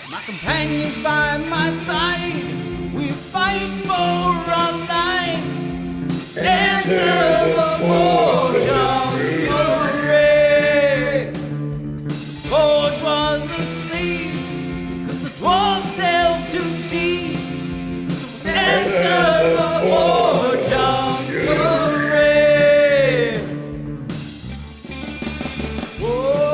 My companions by my side, we fight for our lives. Enter the forge of fury. The forge was asleep, 'cause the dwarves delved too deep. So enter the forge of fury. Whoa.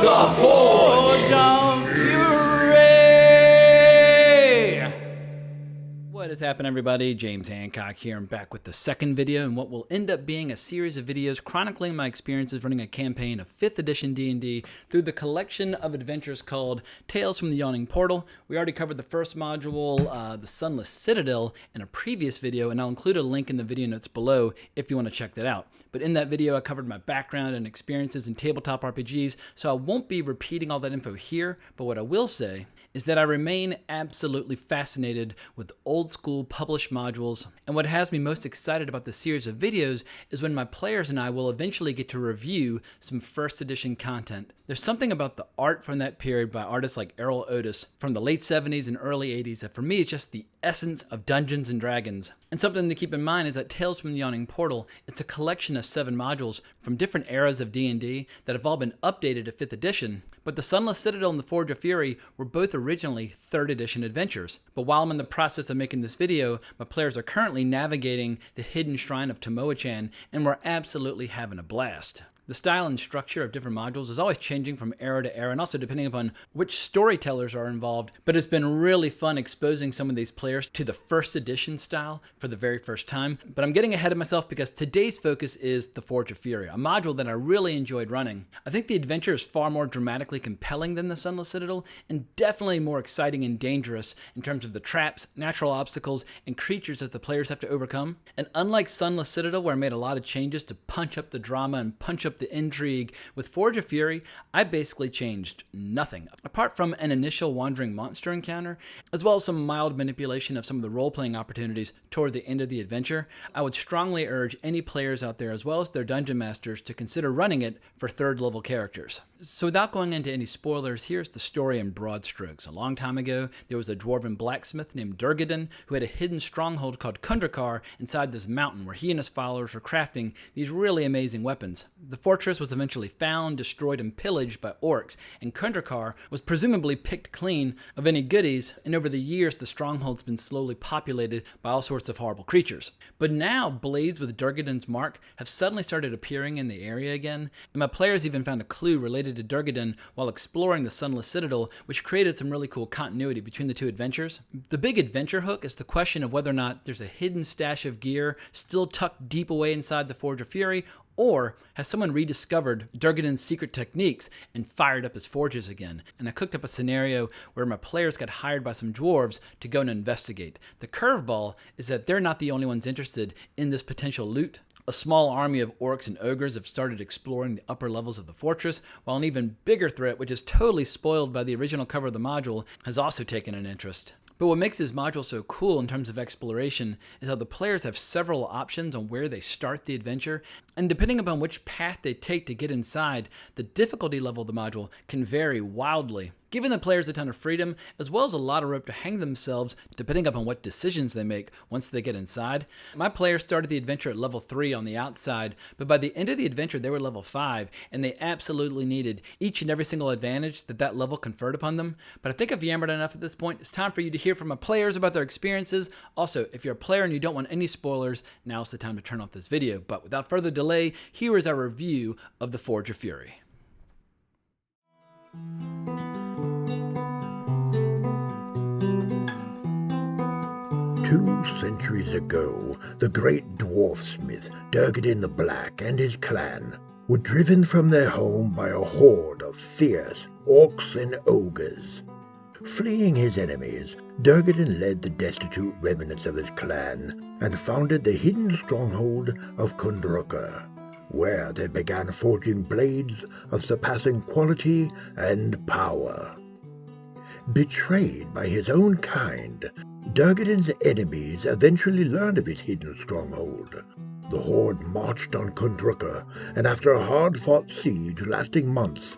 The forge of fury. What has happened, everybody? James Hancock here. I'm back with the second video in what will end up being a series of videos chronicling my experiences running a campaign of 5th edition D&D through the collection of adventures called Tales from the Yawning Portal. We already covered the first module, the Sunless Citadel, in a previous video, and I'll include a link in the video notes below if you want to check that out. But in that video, I covered my background and experiences in tabletop RPGs, so I won't be repeating all that info here, but what I will say is that I remain absolutely fascinated with old school published modules, and what has me most excited about this series of videos is when my players and I will eventually get to review some first edition content. There's something about the art from that period by artists like Errol Otis from the late 70s and early 80s that for me is just the essence of Dungeons and Dragons. And something to keep in mind is that Tales from the Yawning Portal, it's a collection of 7 modules from different eras of D&D that have all been updated to 5th edition. But the Sunless Citadel and the Forge of Fury were both originally 3rd edition adventures. But while I'm in the process of making this video, my players are currently navigating the hidden shrine of Tomoe-chan, and we're absolutely having a blast. The style and structure of different modules is always changing from era to era and also depending upon which storytellers are involved, but it's been really fun exposing some of these players to the 1st edition style for the very first time. But I'm getting ahead of myself because today's focus is the Forge of Fury, a module that I really enjoyed running. I think the adventure is far more dramatically compelling than the Sunless Citadel and definitely more exciting and dangerous in terms of the traps, natural obstacles, and creatures that the players have to overcome. And unlike Sunless Citadel, where I made a lot of changes to punch up the drama and punch up the intrigue, with Forge of Fury, I basically changed nothing, apart from an initial wandering monster encounter, as well as some mild manipulation of some of the role-playing opportunities toward the end of the adventure. I would strongly urge any players out there, as well as their dungeon masters, to consider running it for 3rd level characters. So without going into any spoilers, here's the story in broad strokes. A long time ago, there was a dwarven blacksmith named Durgadan who had a hidden stronghold called Kundrakar inside this mountain where he and his followers were crafting these really amazing weapons. The fortress was eventually found, destroyed, and pillaged by orcs, and Kundrakar was presumably picked clean of any goodies, and over the years the stronghold's been slowly populated by all sorts of horrible creatures. But now blades with Durgadan's mark have suddenly started appearing in the area again, and my players even found a clue related to Durgadan while exploring the Sunless Citadel, which created some really cool continuity between the 2 adventures. The big adventure hook is the question of whether or not there's a hidden stash of gear still tucked deep away inside the Forge of Fury, or has someone rediscovered Durgadan's secret techniques and fired up his forges again? And I cooked up a scenario where my players got hired by some dwarves to go and investigate. The curveball is that they're not the only ones interested in this potential loot. A small army of orcs and ogres have started exploring the upper levels of the fortress, while an even bigger threat, which is totally spoiled by the original cover of the module, has also taken an interest. But what makes this module so cool in terms of exploration is how the players have several options on where they start the adventure, and depending upon which path they take to get inside, the difficulty level of the module can vary wildly, giving the players a ton of freedom, as well as a lot of rope to hang themselves depending upon what decisions they make once they get inside. My players started the adventure at level 3 on the outside, but by the end of the adventure they were level 5, and they absolutely needed each and every single advantage that that level conferred upon them. But I think I've yammered enough at this point. It's time for you to hear from my players about their experiences. Also, if you're a player and you don't want any spoilers, now's the time to turn off this video. But without further delay, here is our review of the Forge of Fury. 2 centuries ago, the great dwarfsmith Durgadan the Black and his clan were driven from their home by a horde of fierce orcs and ogres. Fleeing his enemies, Durgadan led the destitute remnants of his clan and founded the hidden stronghold of Kundrakar, where they began forging blades of surpassing quality and power. Betrayed by his own kind, Durgadan's enemies eventually learned of his hidden stronghold. The horde marched on Kundruka, and after a hard-fought siege lasting months,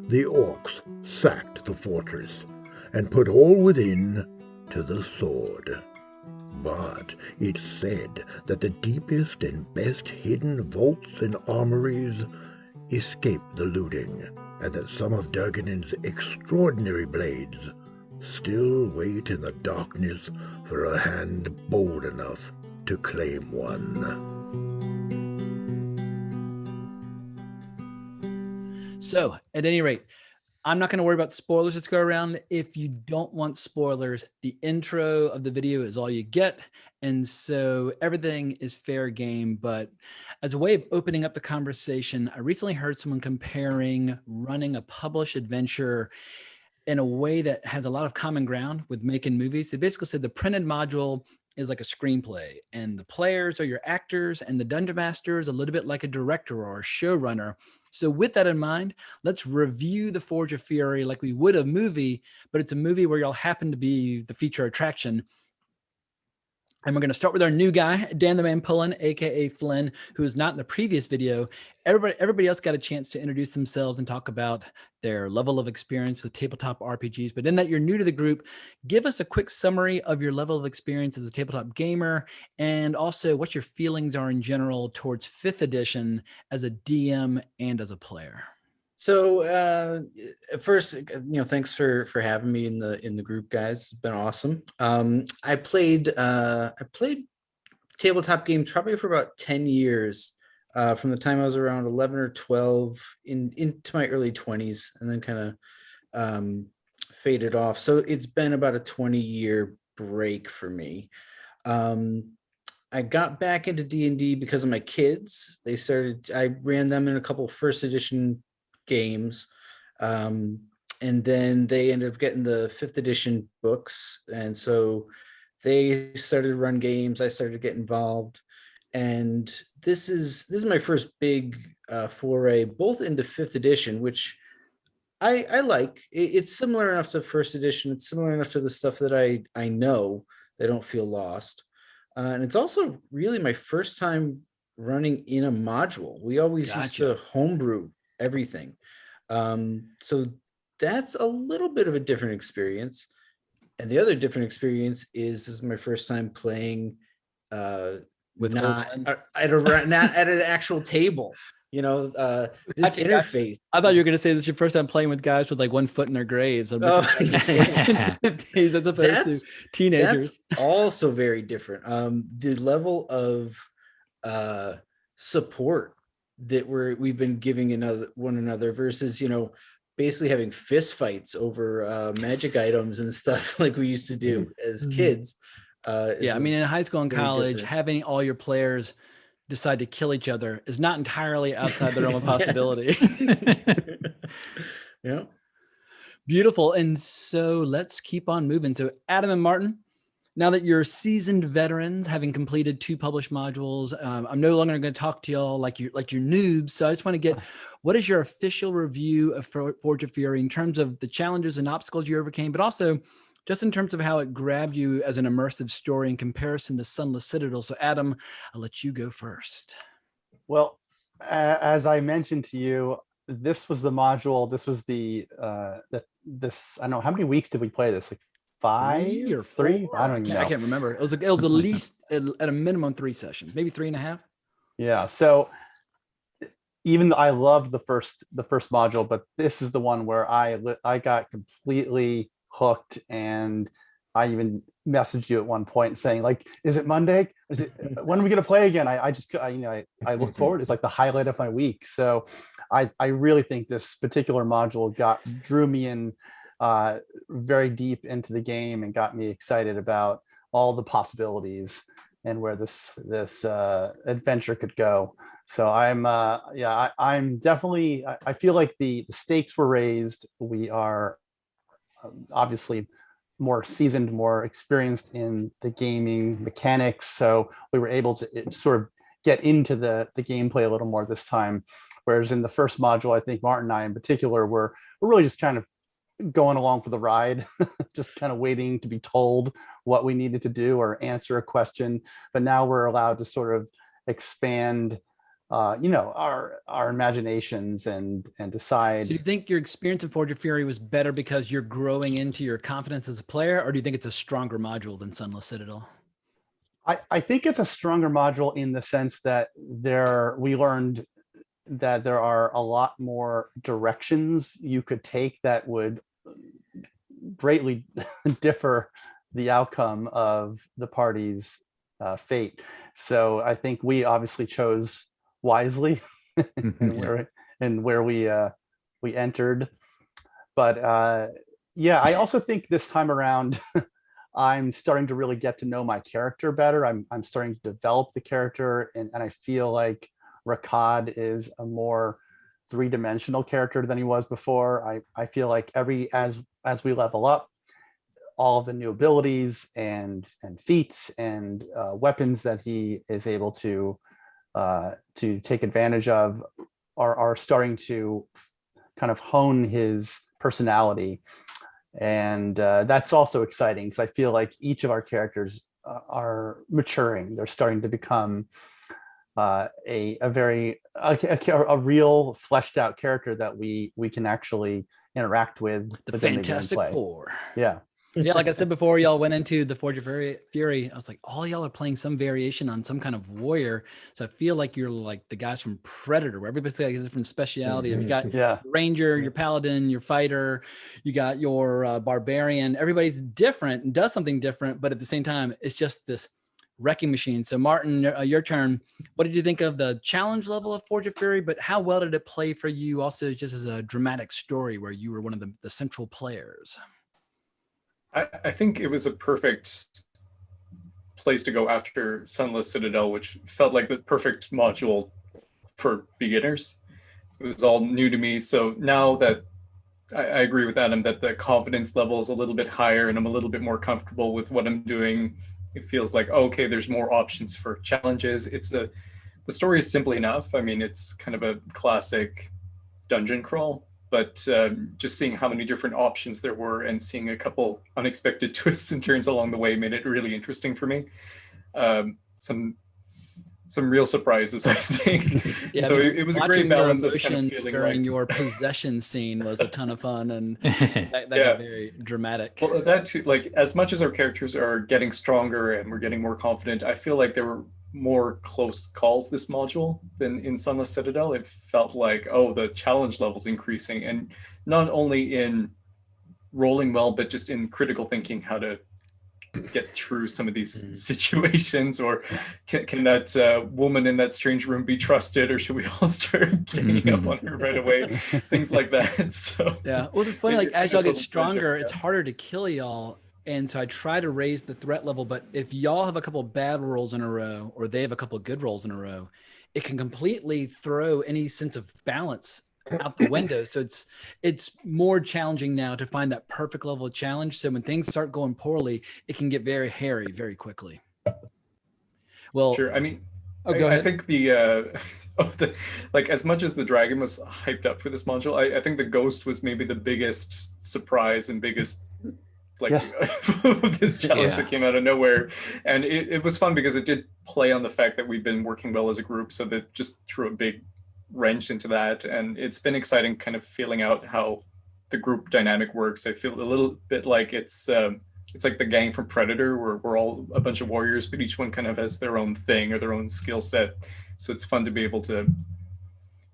the orcs sacked the fortress and put all within to the sword. But it's said that the deepest and best hidden vaults and armories escape the looting, and that some of Durganon's extraordinary blades still wait in the darkness for a hand bold enough to claim one. So, at any rate, I'm not going to worry about spoilers this go around. If you don't want spoilers, the intro of the video is all you get. And so everything is fair game. But as a way of opening up the conversation, I recently heard someone comparing running a published adventure in a way that has a lot of common ground with making movies. They basically said the printed module is like a screenplay, and the players are your actors, and the dungeon master is a little bit like a director or a showrunner. So with that in mind, let's review the Forge of Fury like we would a movie, but it's a movie where y'all happen to be the feature attraction. And we're going to start with our new guy, Dan the Man Pullen, aka Flynn, who is not in the previous video. Everybody else got a chance to introduce themselves and talk about their level of experience with tabletop RPGs. But in that you're new to the group, give us a quick summary of your level of experience as a tabletop gamer, and also what your feelings are in general towards 5th edition as a DM and as a player. So first, thanks for having me in the group, guys. It's been awesome. I played tabletop games probably for about 10 years, from the time I was around 11 or 12 into my early 20s, and then kind of faded off. So it's been about a 20-year break for me. I got back into D&D because of my kids. I ran them in a couple of 1st edition games, and then they ended up getting the 5th edition books, and so they started to run games. I started to get involved, and this is my first big foray both into 5th edition, which I like. It's similar enough to 1st edition. It's similar enough to the stuff that I know. They don't feel lost, and it's also really my first time running in a module. We always used to homebrew everything. So that's a little bit of a different experience. And the other different experience is this is my first time playing with not at an actual table. This interface. I thought you were going to say this is your first time playing with guys with like 1 foot in their graves. As opposed to teenagers. That's also very different. The level of support that we've been giving one another versus basically having fist fights over magic items and stuff like we used to do as kids. I mean, in high school and college, having all your players decide to kill each other is not entirely outside the realm of possibility. Yeah. Beautiful. And so let's keep on moving. So Adam and Martin, now that you're seasoned veterans, having completed 2 published modules, I'm no longer going to talk to y'all like you're noobs. So I just want to get, what is your official review of Forge of Fury in terms of the challenges and obstacles you overcame, but also just in terms of how it grabbed you as an immersive story in comparison to Sunless Citadel. So Adam, I'll let you go first. Well, as I mentioned to you, this was the module. This was I don't know, how many weeks did we play this? Like 5 or 3? I don't even know. I can't remember. It was at least at a minimum 3 sessions, maybe 3.5. Yeah. So even though I loved the first module, but this is the one where I got completely hooked, and I even messaged you at one point saying, like, is it Monday? When are we going to play again? I look forward. It's like the highlight of my week. So I really think this particular module drew me in very deep into the game and got me excited about all the possibilities and where this adventure could go. So I'm definitely, I feel like the stakes were raised. We are obviously more seasoned, more experienced in the gaming mechanics. So we were able to sort of get into the gameplay a little more this time. Whereas in the first module, I think Martin and I in particular were really just kind of going along for the ride, just kind of waiting to be told what we needed to do or answer a question. But now we're allowed to sort of expand, our imaginations and So decide. do you think your experience in Forge of Fury was better because you're growing into your confidence as a player, or do you think it's a stronger module than Sunless Citadel? I think it's a stronger module in the sense that we learned that there are a lot more directions you could take that would greatly differ the outcome of the party's fate. So I think we obviously chose wisely and where we entered. But yeah, I also think this time around, I'm starting to really get to know my character better. I'm starting to develop the character, and I feel like Rakad is a more three-dimensional character than he was before. I feel like as we level up, all of the new abilities and feats and weapons that he is able to take advantage of are starting to kind of hone his personality. And that's also exciting because I feel like each of our characters are maturing. They're starting to become a real fleshed out character that we can actually interact with. The Fantastic Four. Yeah. Yeah, like I said before, y'all went into the Forge of Fury. I was like, all y'all are playing some variation on some kind of warrior. So I feel like you're like the guys from Predator, where everybody's got a different speciality. You got your Ranger, your Paladin, your Fighter, you got your Barbarian. Everybody's different and does something different, but at the same time, it's just this wrecking machine. So Martin, your turn. What did you think of the challenge level of Forge of Fury, but how well did it play for you also just as a dramatic story where you were one of the central players? I think it was a perfect place to go after Sunless Citadel, which felt like the perfect module for beginners. It was all new to me. So now that I agree with Adam that the confidence level is a little bit higher and I'm a little bit more comfortable with what I'm doing, it feels like, okay, there's more options for challenges. The story is simple enough. I mean, it's kind of a classic dungeon crawl, but just seeing how many different options there were and seeing a couple unexpected twists and turns along the way made it really interesting for me. Some real surprises, I think. Yeah, so it was a great balance of kind of feeling during like your possession scene was a ton of fun, and that got very dramatic. Well, that too, like as much as our characters are getting stronger and we're getting more confident, I feel like there were more close calls this module than in Sunless Citadel. It felt like, oh, the challenge level's increasing, and not only in rolling well, but just in critical thinking, how to get through some of these situations, or can that woman in that strange room be trusted, or should we all start ganging up on her right away? Things like that. So yeah, well, it's funny, like as y'all get stronger, it's harder to kill y'all. And so I try to raise the threat level, but if y'all have a couple of bad rolls in a row, or they have a couple of good rolls in a row, it can completely throw any sense of balance out the window. So it's more challenging now to find that perfect level of challenge. So when things start going poorly, it can get very hairy very quickly. Well, sure. I mean, go ahead. I think like as much as the dragon was hyped up for this module, I think the ghost was maybe the biggest surprise and biggest this challenge that came out of nowhere. And it was fun because it did play on the fact that we've been working well as a group, so that just threw a big wrench into that. And it's been exciting kind of feeling out how the group dynamic works. I feel a little bit like it's like the gang from Predator, where we're all a bunch of warriors, but each one kind of has their own thing or their own skill set. So it's fun to be able to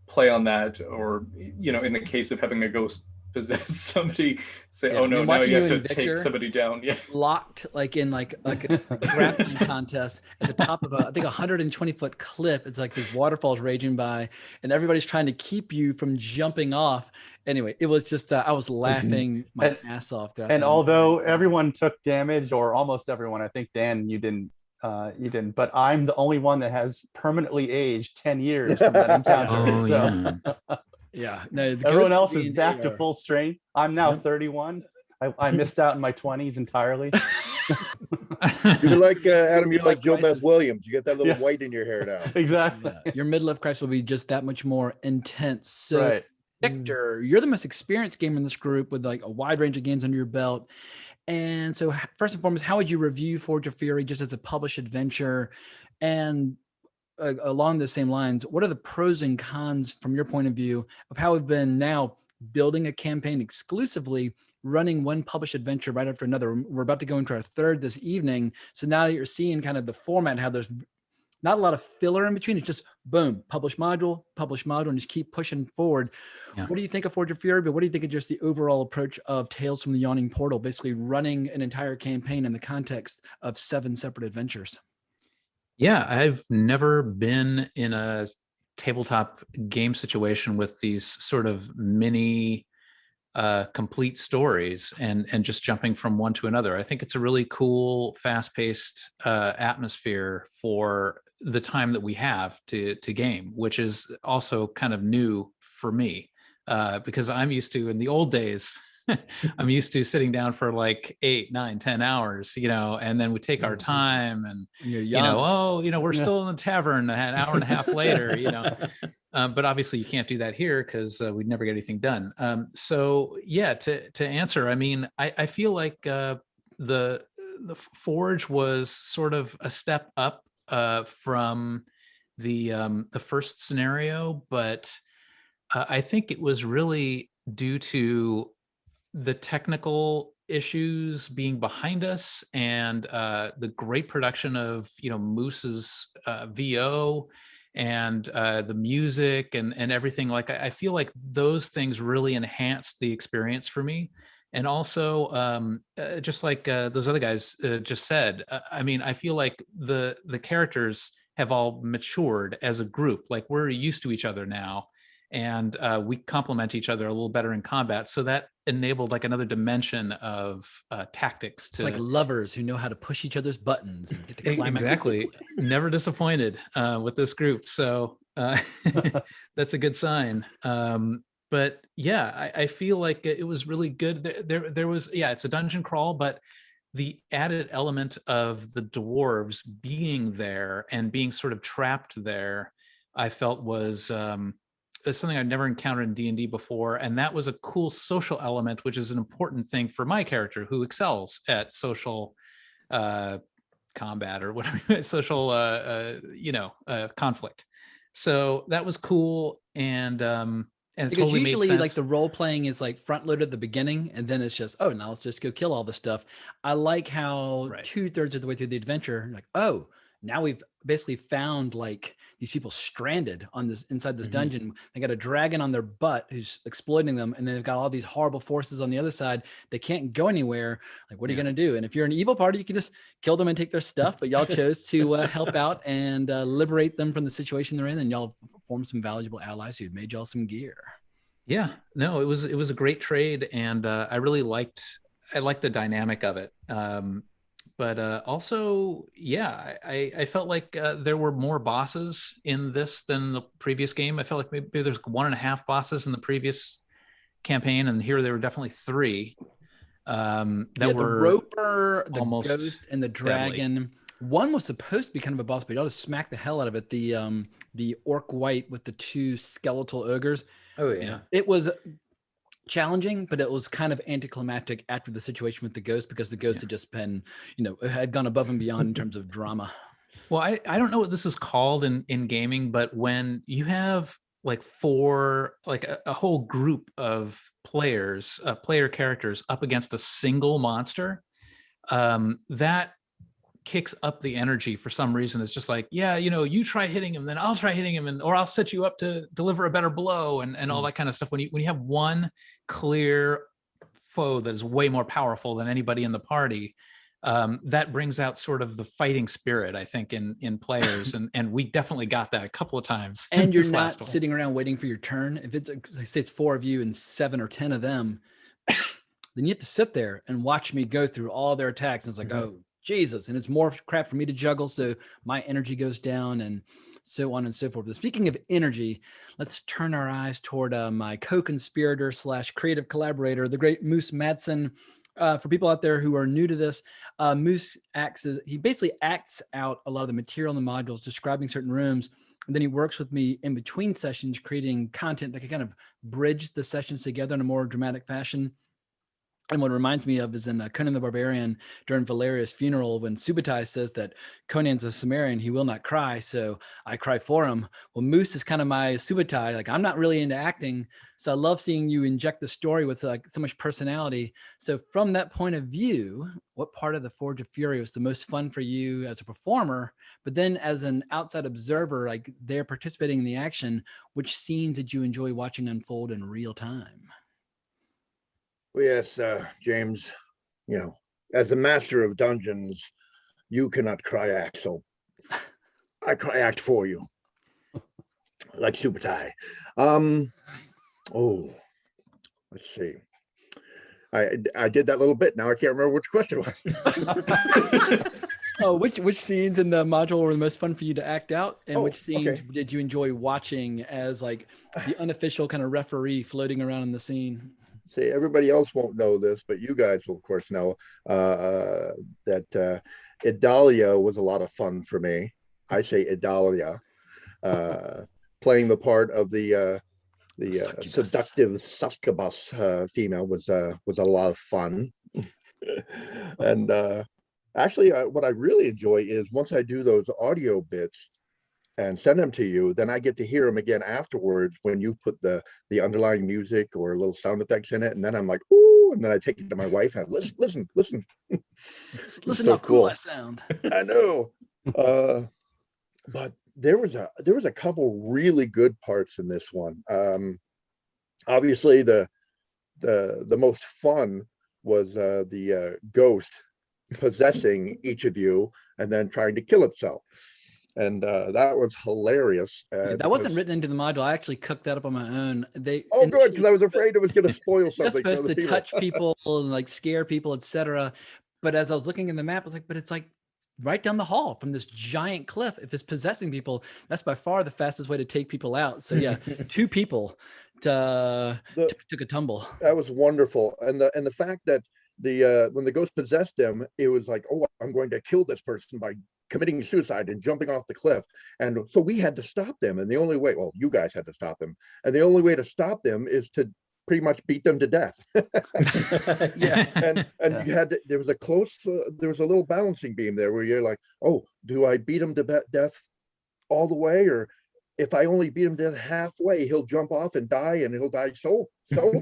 play on that, or in the case of having a ghost possess somebody, say, oh no, now you have to take somebody down. Yeah, locked like in like a grappling contest at the top of I think 120-foot cliff. It's like this waterfall's raging by, and everybody's trying to keep you from jumping off. Anyway, it was just I was laughing my ass off there. And although everyone took damage, or almost everyone, I think Dan, you didn't, but I'm the only one that has permanently aged 10 years from that encounter. Yeah, no, everyone else is back to full strength. I'm now 31. I missed out in my 20s entirely. You're like Adam, you're like Joe Beth Williams. You get that little white in your hair now. Exactly. Yeah. Your midlife crisis will be just that much more intense. So Victor, you're the most experienced gamer in this group with like a wide range of games under your belt. And so first and foremost, how would you review Forge of Fury just as a published adventure? And along the same lines, what are the pros and cons from your point of view of how we've been now building a campaign exclusively, running one published adventure right after another? We're about to go into our third this evening. So now you're seeing kind of the format, how there's not a lot of filler in between. It's just boom, publish module, and just keep pushing forward. Yeah. What do you think of Forge of Fury? But what do you think of just the overall approach of Tales from the Yawning Portal, basically running an entire campaign in the context of 7 separate adventures? Yeah, I've never been in a tabletop game situation with these sort of mini complete stories and just jumping from one to another. I think it's a really cool, fast-paced atmosphere for the time that we have to game, which is also kind of new for me because I'm used to, in the old days, I'm used to sitting down for like 8, 9, 10 hours, and then we take our time and, You're young. we're still in the tavern an hour and a half later, but obviously you can't do that here because we'd never get anything done. So yeah, to answer, I mean, I feel like the Forge was sort of a step up from the first scenario, but I think it was really due to the technical issues being behind us and the great production of Moose's VO and the music and everything. Like I feel like those things really enhanced the experience for me. And also just like those other guys just said, I mean, I feel like the characters have all matured as a group. Like we're used to each other now, and we complement each other a little better in combat. So that enabled like another dimension of tactics. It's like lovers who know how to push each other's buttons and get the climax. Exactly. Never disappointed with this group. So that's a good sign. But yeah, I feel like it was really good. There was, it's a dungeon crawl, but the added element of the dwarves being there and being sort of trapped there, I felt was something I've never encountered in D&D before. And that was a cool social element, which is an important thing for my character who excels at social combat or whatever, social, conflict. So that was cool. And because totally usually made sense. Like the role playing is like front loaded at the beginning, and then it's just, oh, now let's just go kill all the stuff. I like how 2/3 of the way through the adventure, like, oh, now we've basically found like these people stranded on this inside this dungeon. They got a dragon on their butt who's exploiting them, and then they've got all these horrible forces on the other side. They can't go anywhere. Like, what are you gonna do? And if you're an evil party, you can just kill them and take their stuff. But y'all chose to help out and liberate them from the situation they're in, and y'all formed some valuable allies who made y'all some gear. Yeah, no, it was a great trade, and I really liked the dynamic of it. But also, yeah, I felt like there were more bosses in this than the previous game. I felt like maybe there's 1.5 bosses in the previous campaign, and here there were definitely 3. That were the roper, the almost ghost, and the dragon. deadly. One was supposed to be kind of a boss, but y'all just smacked the hell out of it. The orc white with the 2 skeletal ogres. Oh yeah. It was challenging, but it was kind of anticlimactic after the situation with the ghost, because the ghost had just been, had gone above and beyond in terms of drama. Well, I don't know what this is called in gaming, but when you have like 4, like a whole group of players, player characters up against a single monster, that kicks up the energy for some reason. It's just like, you try hitting him, then I'll try hitting him, or I'll set you up to deliver a better blow, and all that kind of stuff. When you have one clear foe that is way more powerful than anybody in the party, that brings out sort of the fighting spirit, I think, in players, and we definitely got that a couple of times. And you're not sitting around waiting for your turn. If it's, like, say it's 4 of you and 7 or 10 of them, then you have to sit there and watch me go through all their attacks. And it's like, oh, Jesus. And it's more crap for me to juggle. So my energy goes down and so on and so forth. But speaking of energy, let's turn our eyes toward my co-conspirator / creative collaborator, the great Moose Madsen. For people out there who are new to this, Moose he basically acts out a lot of the material in the modules, describing certain rooms. And then he works with me in between sessions, creating content that can kind of bridge the sessions together in a more dramatic fashion. And what it reminds me of is in Conan the Barbarian during Valeria's funeral, when Subutai says that Conan's a Sumerian, he will not cry, so I cry for him. Well, Moose is kind of my Subutai. Like, I'm not really into acting, so I love seeing you inject the story with like so much personality. So from that point of view, what part of the Forge of Fury was the most fun for you as a performer? But then as an outside observer, like they're participating in the action, which scenes did you enjoy watching unfold in real time? Well, yes, James, as the master of dungeons, you cannot cry act, so I cry act for you, like Super Tie. Oh, let's see. I did that little bit. Now I can't remember which question was. Oh, which scenes in the module were the most fun for you to act out, and which scenes okay. did you enjoy watching as like the unofficial kind of referee floating around in the scene? See, everybody else won't know this, but you guys will, of course, know that Idalia was a lot of fun for me. I say Idalia, playing the part of the seductive succubus female was a lot of fun. And actually, what I really enjoy is once I do those audio bits and send them to you, then I get to hear them again afterwards when you put the underlying music or little sound effects in it, and then I'm like, ooh, and then I take it to my wife and listen. Listen So how cool I sound. I know. But there was a couple really good parts in this one. Obviously the most fun was the ghost possessing each of you and then trying to kill itself. And that was hilarious. That wasn't written into the module. I actually cooked that up on my own. Oh, good, because I was afraid it was going to spoil something. You're supposed to touch people and like scare people, etc. But as I was looking in the map, I was like, but it's like right down the hall from this giant cliff. If it's possessing people, that's by far the fastest way to take people out. So yeah, 2 people took a tumble. That was wonderful, and the fact that when the ghost possessed him, it was like, oh, I'm going to kill this person by committing suicide and jumping off the cliff. And so we had to stop them, and the only way, well, you guys had to stop them, and the only way to stop them is to pretty much beat them to death. Yeah. And you had to, there was a little balancing beam there where you're like, oh, do I beat him to death all the way, or if I only beat him to death halfway, he'll jump off and die, and he'll die so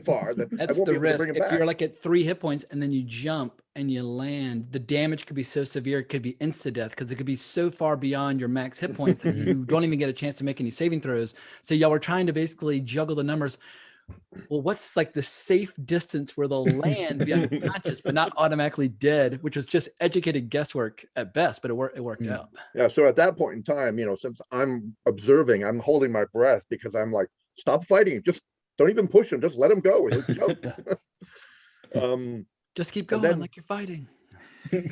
far that that's I won't the be able risk. to bring him If back. you're like at 3 hit points and then you jump and you land, the damage could be so severe it could be insta death, because it could be so far beyond your max hit points that you don't even get a chance to make any saving throws. So y'all were trying to basically juggle the numbers. Well, what's like the safe distance where they'll land, be unconscious, but not automatically dead, which was just educated guesswork at best, but it worked out. Yeah. So at that point in time, since I'm observing, I'm holding my breath because I'm like, stop fighting. Just don't even push him. Just let him go. He'll jump. Just keep going like you're fighting.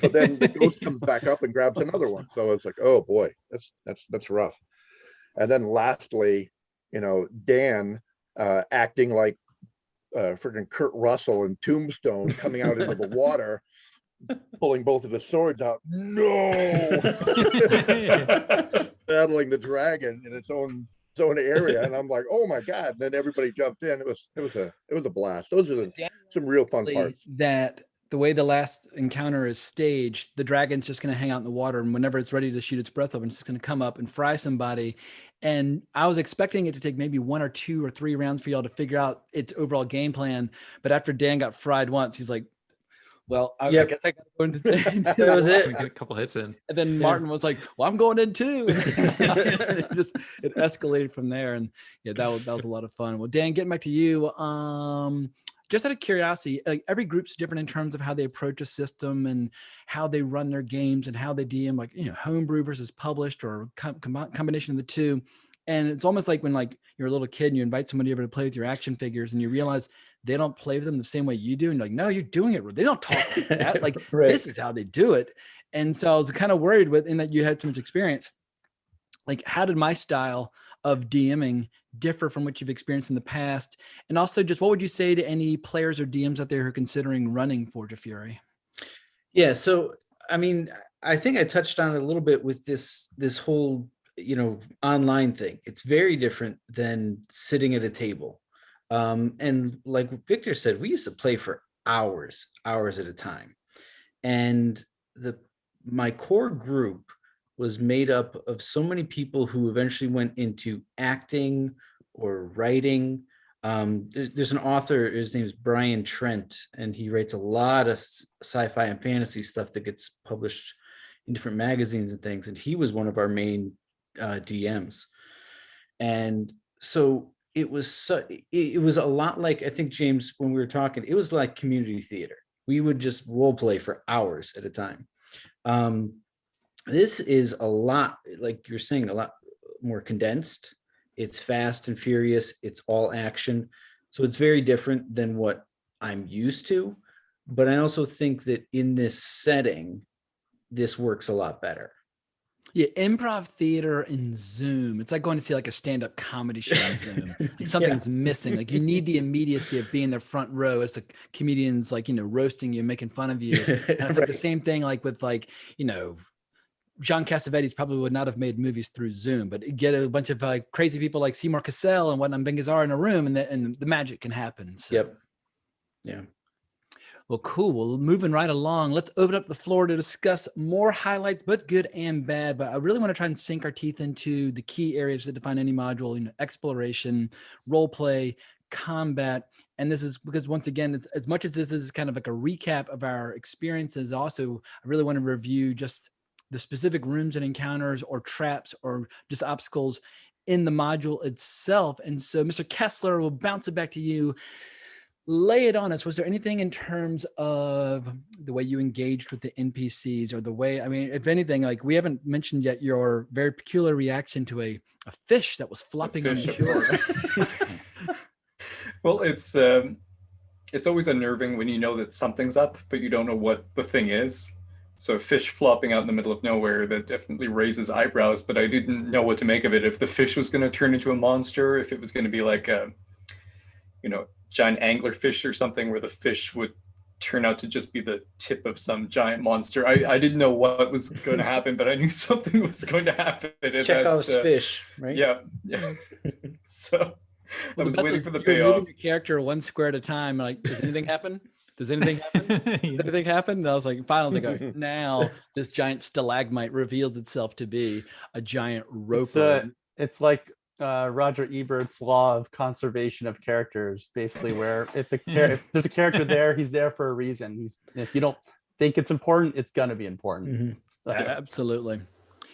But then the ghost comes back up and grabs another one. So it's like, oh boy, that's rough. And then lastly, Dan acting like freaking Kurt Russell in Tombstone, coming out into the water, pulling both of his swords out. No, battling the dragon in its own area, and I'm like, oh my god! And then everybody jumped in. It was a blast. Those are some real fun parts. That the way the last encounter is staged, the dragon's just going to hang out in the water, and whenever it's ready to shoot its breath open, it's just going to come up and fry somebody. And I was expecting it to take maybe 1 or 2 or 3 rounds for y'all to figure out its overall game plan. But after Dan got fried once, he's like, well, I guess I got to go into that was it. Get a couple hits in. And then Martin was like, well, I'm going in too. it escalated from there. And yeah, that was a lot of fun. Well, Dan, getting back to you, just out of curiosity, like every group's different in terms of how they approach a system and how they run their games and how they DM, like, homebrew versus published or combination of the two. And it's almost like when like you're a little kid and you invite somebody over to play with your action figures and you realize they don't play with them the same way you do. And you're like, no, you're doing it. They don't talk like that. Like Right. This is how they do it. And so I was kind of worried in that you had so much experience. Like, how did my style of DMing differ from what you've experienced in the past? And also just what would you say to any players or DMs out there who are considering running Forge of Fury? Yeah. So, I mean, I think I touched on it a little bit with this whole, online thing. It's very different than sitting at a table. And like Victor said, we used to play for hours at a time. And my core group was made up of so many people who eventually went into acting or writing. There's an author, his name is Brian Trent, and he writes a lot of sci-fi and fantasy stuff that gets published in different magazines and things. And he was one of our main DMs. And so it was a lot like, I think, James, when we were talking, it was like community theater. We would just role play for hours at a time. This is a lot, like you're saying, a lot more condensed. It's fast and furious. It's all action. So it's very different than what I'm used to. But I also think that in this setting, this works a lot better. Yeah, improv theater in Zoom. It's like going to see like a stand-up comedy show in Zoom. Like something's missing. Like you need the immediacy of being in the front row as the comedians, like, you know, roasting you, making fun of you. And I think the same thing, like with, like, you know, John Cassavetes probably would not have made movies through Zoom, but get a bunch of like crazy people like Seymour Cassell and whatnot, Ben Gazzara in a room, and the magic can happen. So. Yep. Yeah. Well, cool. Well, moving right along, let's open up the floor to discuss more highlights, both good and bad. But I really want to try and sink our teeth into the key areas that define any module, you know, exploration, role play, combat. And this is because, once again, it's, as much as this is kind of like a recap of our experiences, also, I really want to review just the specific rooms and encounters or traps or just obstacles in the module itself. And so, Mr. Kessler, we'll bounce it back to you. Lay it on us. Was there anything in terms of the way you engaged with the NPCs, or the way, I mean, if anything, like we haven't mentioned yet your very peculiar reaction to a fish that was flopping on the shore. Well, it's always unnerving when you know that something's up, but you don't know what the thing is. So a fish flopping out in the middle of nowhere, that definitely raises eyebrows, but I didn't know what to make of it. If the fish was going to turn into a monster, if it was going to be like a, you know, giant anglerfish or something, where the fish would turn out to just be the tip of some giant monster. I didn't know what was going to happen, but I knew something was going to happen. Chekhov's fish, right? Yeah. So I was waiting for the payoff. Moving your character one square at a time. Like, does anything happen? Does anything happen? Does anything happen? And I was like, finally, go. Now this giant stalagmite reveals itself to be a giant roper. It's like Roger Ebert's law of conservation of characters, basically, where if there's a character there, he's there for a reason. If you don't think it's important, it's gonna be important. Mm-hmm. So, Absolutely.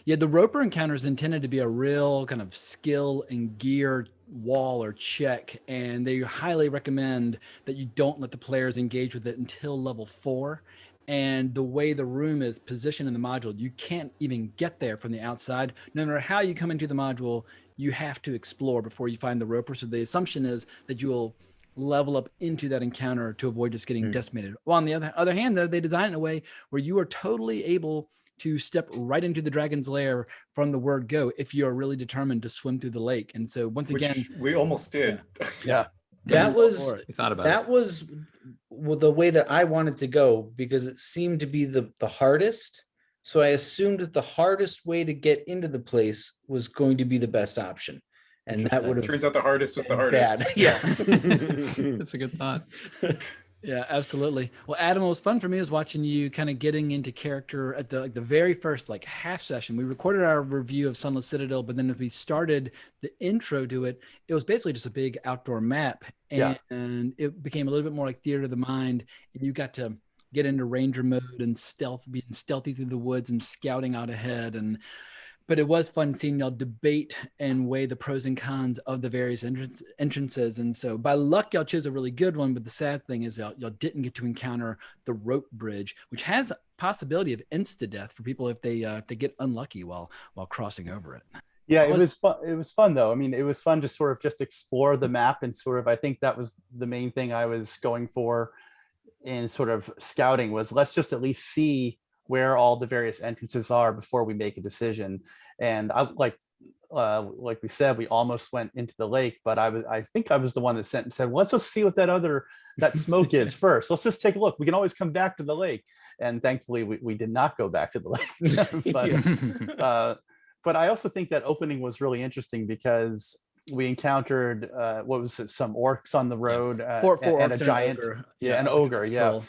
Yeah, the roper encounter is intended to be a real kind of skill and gear wall or check, and they highly recommend that you don't let the players engage with it until level 4. And the way the room is positioned in the module, you can't even get there from the outside. No matter how you come into the module, you have to explore before you find the roper. So the assumption is that you will level up into that encounter to avoid just getting decimated. Well, on the other hand, though, they design it in a way where you are totally able to step right into the dragon's lair from the word go if you are really determined to swim through the lake. And so once again, we almost did. Yeah. That was the way that I wanted to go, because it seemed to be the hardest. So I assumed that the hardest way to get into the place was going to be the best option. And that would have, turns out the hardest was the hardest. bad. Yeah. That's a good thought. Yeah, absolutely. Well, Adam, what was fun for me was watching you kind of getting into character at the very first half session. We recorded our review of Sunless Citadel, but then as we started the intro to it, it was basically just a big outdoor map, and it became a little bit more like theater of the mind, and you got to get into ranger mode and being stealthy through the woods and scouting out ahead. But it was fun seeing y'all debate and weigh the pros and cons of the various entrances. And so by luck, y'all chose a really good one. But the sad thing is y'all didn't get to encounter the rope bridge, which has a possibility of insta-death for people if they get unlucky while crossing over it. Yeah, it was fun. It was fun, though. I mean, it was fun to sort of just explore the map, and sort of, I think that was the main thing I was going for in sort of scouting, was let's just at least see where all the various entrances are before we make a decision. And I like we said, we almost went into the lake, but I think I was the one that said, well, let's just see what that smoke is first. Let's just take a look. We can always come back to the lake. And thankfully we did not go back to the lake. But I also think that opening was really interesting because we encountered what was it, some orcs on the road, Four and a orcs giant, an ogre. an ogre, yeah. It was a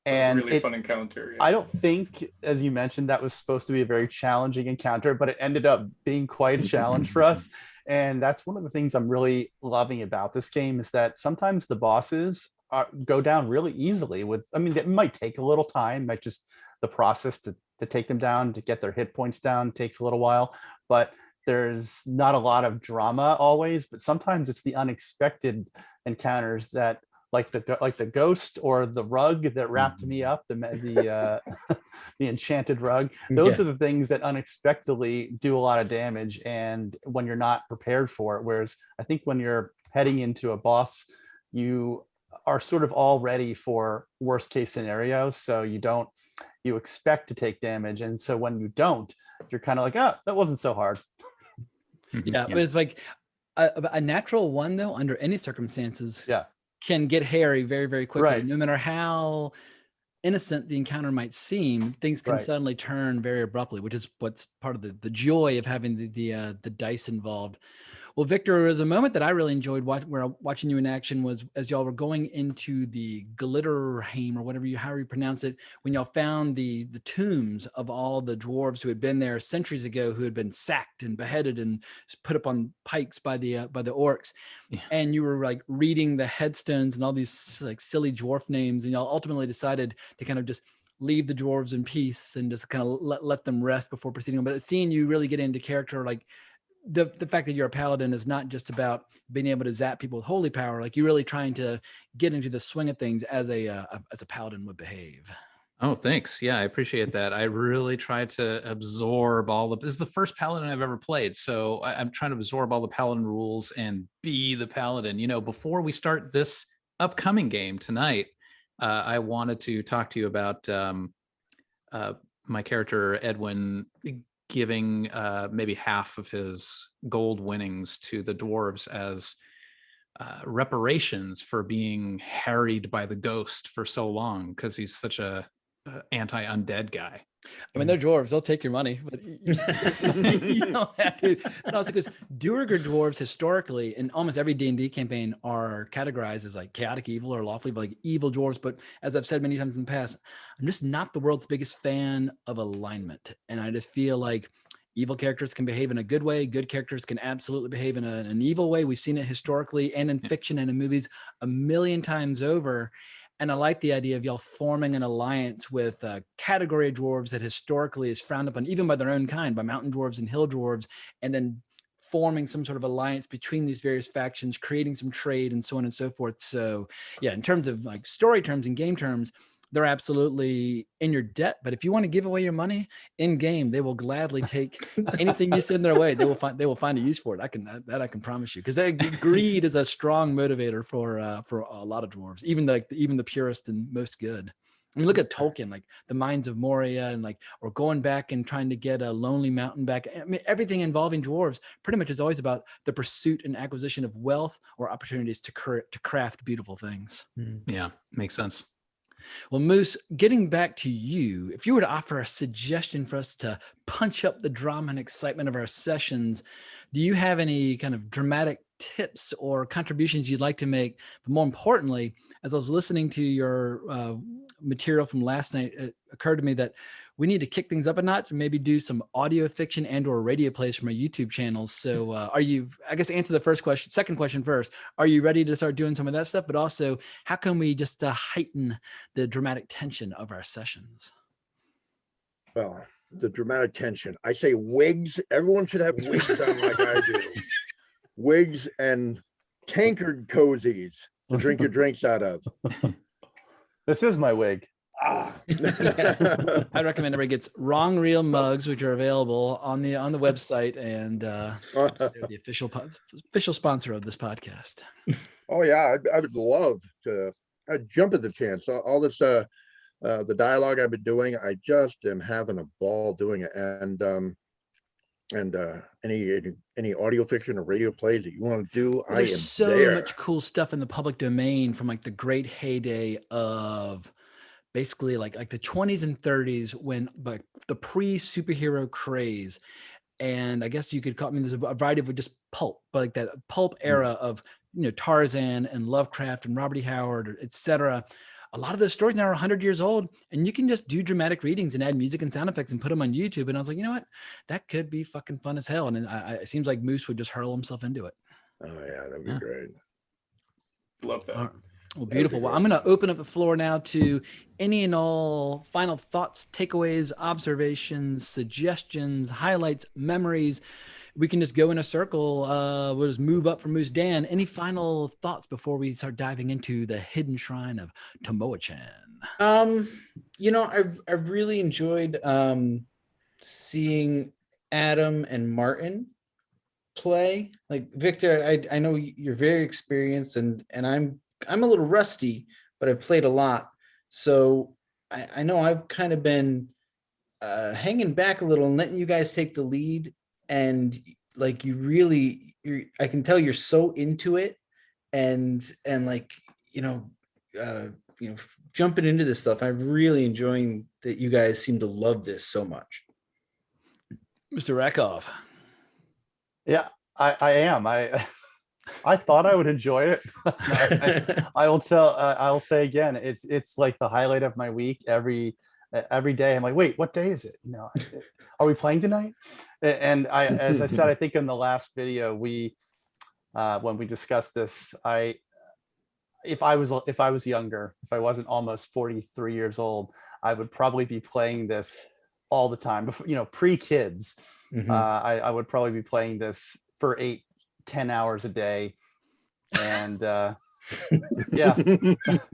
And really fun encounter. Yeah. I don't think, as you mentioned, that was supposed to be a very challenging encounter, but it ended up being quite a challenge for us. And that's one of the things I'm really loving about this game, is that sometimes the bosses go down really easily with, I mean, it might take a little time, might just the process to take them down, to get their hit points down takes a little while, but there's not a lot of drama always, but sometimes it's the unexpected encounters that, like the ghost or the rug that wrapped me up, the enchanted rug. Those are the things that unexpectedly do a lot of damage, and when you're not prepared for it. Whereas I think when you're heading into a boss, you are sort of all ready for worst case scenarios, so you expect to take damage, and so when you don't, you're kind of like, oh, that wasn't so hard. Yeah, but it's like a natural one though, under any circumstances, can get hairy very, very quickly. Right. No matter how innocent the encounter might seem, things can suddenly turn very abruptly, which is what's part of the joy of having the dice involved. Well, Victor, there was a moment that I really enjoyed watching you in action, was as y'all were going into the Glitterheim, or however you pronounce it, when y'all found the tombs of all the dwarves who had been there centuries ago, who had been sacked and beheaded and put up on pikes by the orcs. Yeah. And you were like reading the headstones and all these like silly dwarf names, and y'all ultimately decided to kind of just leave the dwarves in peace and just kind of let them rest before proceeding. But seeing you really get into character, like the fact that you're a paladin is not just about being able to zap people with holy power. Like, you're really trying to get into the swing of things as a paladin would behave. Oh, thanks. Yeah, I appreciate that. I really try to absorb this is the first paladin I've ever played, so I'm trying to absorb all the paladin rules and be the paladin. You know, before we start this upcoming game tonight, I wanted to talk to you about my character Edwin giving maybe half of his gold winnings to the dwarves as reparations for being harried by the ghost for so long, because he's such a anti-undead guy. I mean, they're dwarves; they'll take your money, but you don't have to. And also, because Duergar dwarves historically in almost every D&D campaign are categorized as like chaotic evil or lawful evil, like evil dwarves. But as I've said many times in the past, I'm just not the world's biggest fan of alignment, and I just feel like evil characters can behave in a good way. Good characters can absolutely behave in an evil way. We've seen it historically and in fiction and in movies a million times over. And I like the idea of y'all forming an alliance with a category of dwarves that historically is frowned upon, even by their own kind, by mountain dwarves and hill dwarves, and then forming some sort of alliance between these various factions, creating some trade and so on and so forth. So yeah, in terms of like story terms and game terms, they're absolutely in your debt. But if you want to give away your money in game, they will gladly take anything you send their way. They will find a use for it. I can promise you, because greed is a strong motivator for a lot of dwarves, even the purest and most good. I mean, look at Tolkien, like the Mines of Moria, and or going back and trying to get a Lonely Mountain back. I mean, everything involving dwarves pretty much is always about the pursuit and acquisition of wealth or opportunities to craft beautiful things. Yeah, makes sense. Well, Moose, getting back to you, if you were to offer a suggestion for us to punch up the drama and excitement of our sessions, do you have any kind of dramatic tips or contributions you'd like to make? But more importantly, as I was listening to your material from last night, it occurred to me that we need to kick things up a notch and maybe do some audio fiction and or radio plays from our YouTube channels. So are you, I guess, answer the second question first. Are you ready to start doing some of that stuff? But also, how can we just heighten the dramatic tension of our sessions? Well, the dramatic tension. I say wigs. Everyone should have wigs on like I do. Wigs and tankard cozies to drink your drinks out of. This is my wig. I recommend everybody gets Wrong Reel mugs, which are available on the website, and they're the official sponsor of this podcast. Oh yeah, I would love to. I'd jump at the chance. All this the dialogue I've been doing, I just am having a ball doing it. And any audio fiction or radio plays that you want to do, I am There's so much cool stuff in the public domain from like the great heyday of basically like the 20s and 30s, when like the pre-superhero craze. and I guess you could call, I mean, there's a variety of just pulp, but like that pulp era of, you know, Tarzan and Lovecraft and Robert E. Howard, etc. A lot of those stories now are 100 years old, and you can just do dramatic readings and add music and sound effects and put them on YouTube. And I was like, you know what, that could be fucking fun as hell. And it seems like Moose would just hurl himself into it. Oh yeah, that'd be great. Love that. All right. Well, beautiful. Well, I'm going to open up the floor now to any and all final thoughts, takeaways, observations, suggestions, highlights, memories. We can just go in a circle. We'll just move up from Moose. Dan, any final thoughts before we start diving into the hidden shrine of Tomoa-chan? You know, I've really enjoyed seeing Adam and Martin play. Like Victor, I know you're very experienced, and I'm a little rusty, but I've played a lot. So I know I've kind of been hanging back a little and letting you guys take the lead. And like I can tell you're so into it, and like, jumping into this stuff. I'm really enjoying that you guys seem to love this so much. Mr. Rakoff. Yeah, I am. I thought I would enjoy it. I'll say again, it's like the highlight of my week. Every day I'm like, wait, what day is it? You know, are we playing tonight? And as I said, I think in the last video, when we discussed this, if I was younger, if I wasn't almost 43 years old, I would probably be playing this all the time. Before, pre-kids, I would probably be playing this for 8-10 hours a day. And yeah,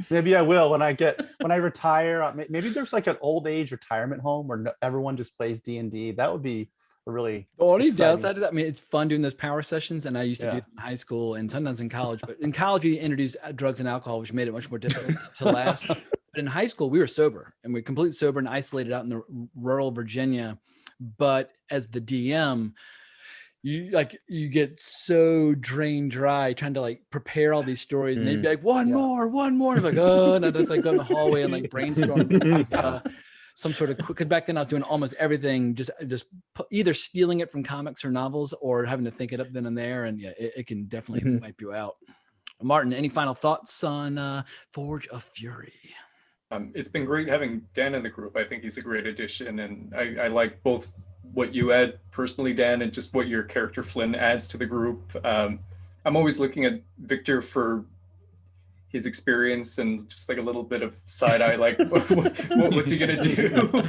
maybe I will when I retire. Maybe there's like an old age retirement home where everyone just plays D&D. That would be a really only downside to that. I mean, it's fun doing those power sessions, and I used to do them in high school and sometimes in college. But in college, we introduced drugs and alcohol, which made it much more difficult to last. But in high school, we were sober, and we were completely sober and isolated out in the rural Virginia. But as the DM, you get so drained dry trying to like prepare all these stories, and they'd be like, one more. And I'm like, oh, and I'd just like go in the hallway and like brainstorm some sort of because back then I was doing almost everything, just either stealing it from comics or novels or having to think it up then and there. And yeah, it can definitely wipe you out. Martin, any final thoughts on Forge of Fury? It's been great having Dan in the group. I think he's a great addition, and I like both what you add personally, Dan, and just what your character Flynn adds to the group. I'm always looking at Victor for his experience and just like a little bit of side eye, like what's he gonna do?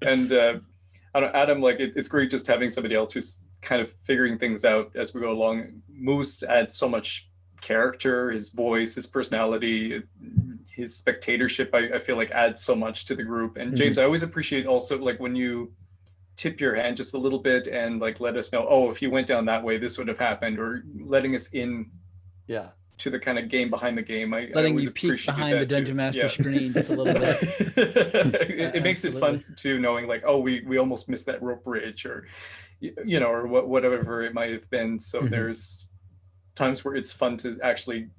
And I don't, Adam, like it's great just having somebody else who's kind of figuring things out as we go along. Moose adds so much character, his voice, his personality, his spectatorship. I feel like adds so much to the group. And James, I always appreciate also like when you tip your hand just a little bit and like let us know, oh, if you went down that way, this would have happened, or letting us in to the kind of game behind the game. Letting you peek behind the Dungeon Master screen just a little bit. It makes it fun too, knowing like, oh, we almost missed that rope bridge, or or whatever it might have been. So there's times where it's fun to actually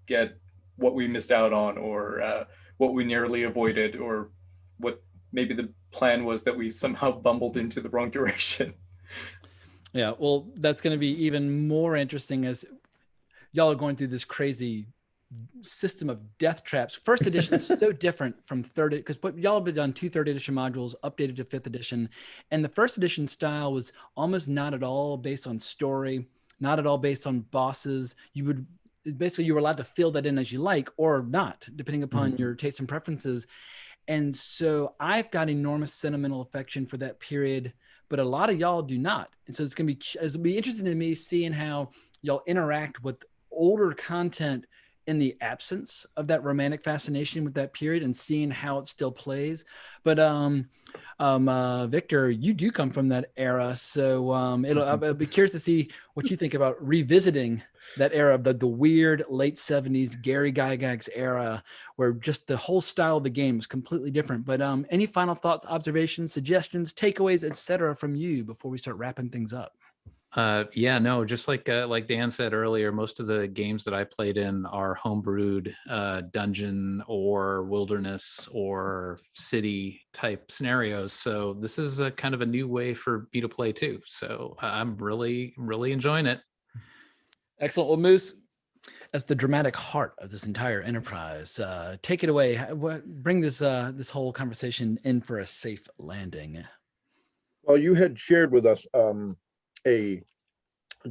get what we missed out on, or what we nearly avoided, or what maybe the plan was that we somehow bumbled into the wrong direction. Yeah, well, that's going to be even more interesting as y'all are going through this crazy system of death traps. First edition is so different from third, because y'all have been done 2 3rd edition modules, updated to 5th edition. And the first edition style was almost not at all based on story, not at all based on bosses. You were allowed to fill that in as you like or not, depending upon your taste and preferences. And so I've got enormous sentimental affection for that period, but a lot of y'all do not. And so it'll be interesting to me seeing how y'all interact with older content in the absence of that romantic fascination with that period, and seeing how it still plays. But Victor, you do come from that era, so I'll be curious to see what you think about revisiting that era of the weird late 70s Gary Gygax era, where just the whole style of the game is completely different. But any final thoughts, observations, suggestions, takeaways, etc. from you before we start wrapping things up? Yeah, no, just like Dan said earlier, most of the games that I played in are homebrewed dungeon or wilderness or city type scenarios. So this is a kind of a new way for me to play too. So I'm really, really enjoying it. Excellent. Well, Moose, as the dramatic heart of this entire enterprise, take it away. Bring this whole conversation in for a safe landing. Well, you had shared with us a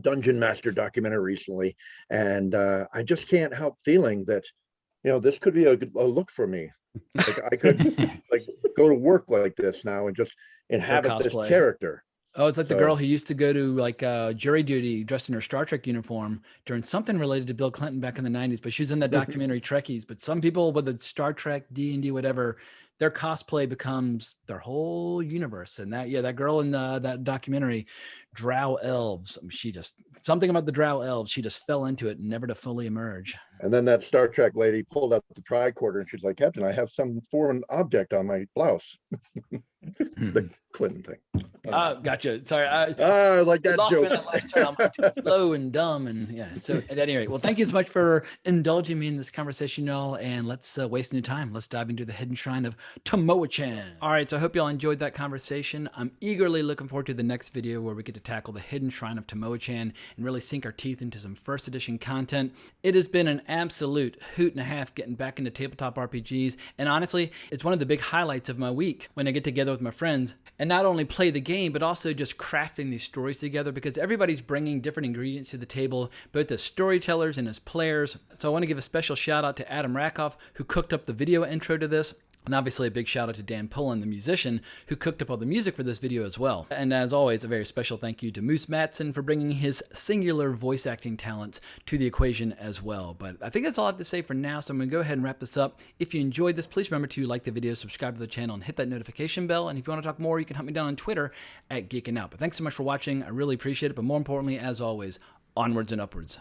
Dungeon Master documentary recently, and I just can't help feeling that, this could be a look for me. Like I could like go to work like this now and just inhabit this cosplay. character. Oh, it's like the So- girl who used to go to like jury duty dressed in her Star Trek uniform during something related to Bill Clinton back in the 90s, but she was in that documentary Trekkies. But some people with the Star Trek, D&D, whatever, their cosplay becomes their whole universe. And that girl in that documentary, Drow elves, she just, something about the Drow elves, she just fell into it, never to fully emerge. And then that Star Trek lady pulled out the tricorder and she's like, Captain, I have some foreign object on my blouse. The Clinton thing. Gotcha. Sorry. Like that lost me joke. in that last turn. I'm too slow and dumb. And yeah. So at any rate, well, thank you so much for indulging me in this conversation, y'all. And let's waste no time. Let's dive into the hidden shrine of Tomoa-chan. All right. So I hope y'all enjoyed that conversation. I'm eagerly looking forward to the next video where we get to tackle the hidden shrine of Tomoa-chan and really sink our teeth into some first edition content. It has been an absolute hoot and a half getting back into tabletop RPGs. And honestly, it's one of the big highlights of my week when I get together with my friends and not only play the game, but also just crafting these stories together, because everybody's bringing different ingredients to the table, both as storytellers and as players. So I want to give a special shout out to Adam Rakoff, who cooked up the video intro to this. And obviously a big shout out to Dan Pullen, the musician, who cooked up all the music for this video as well. And as always, a very special thank you to Moose Matson for bringing his singular voice acting talents to the equation as well. But I think that's all I have to say for now, so I'm going to go ahead and wrap this up. If you enjoyed this, please remember to like the video, subscribe to the channel, and hit that notification bell. And if you want to talk more, you can hunt me down on Twitter at Geeking Out. But thanks so much for watching. I really appreciate it. But more importantly, as always, onwards and upwards.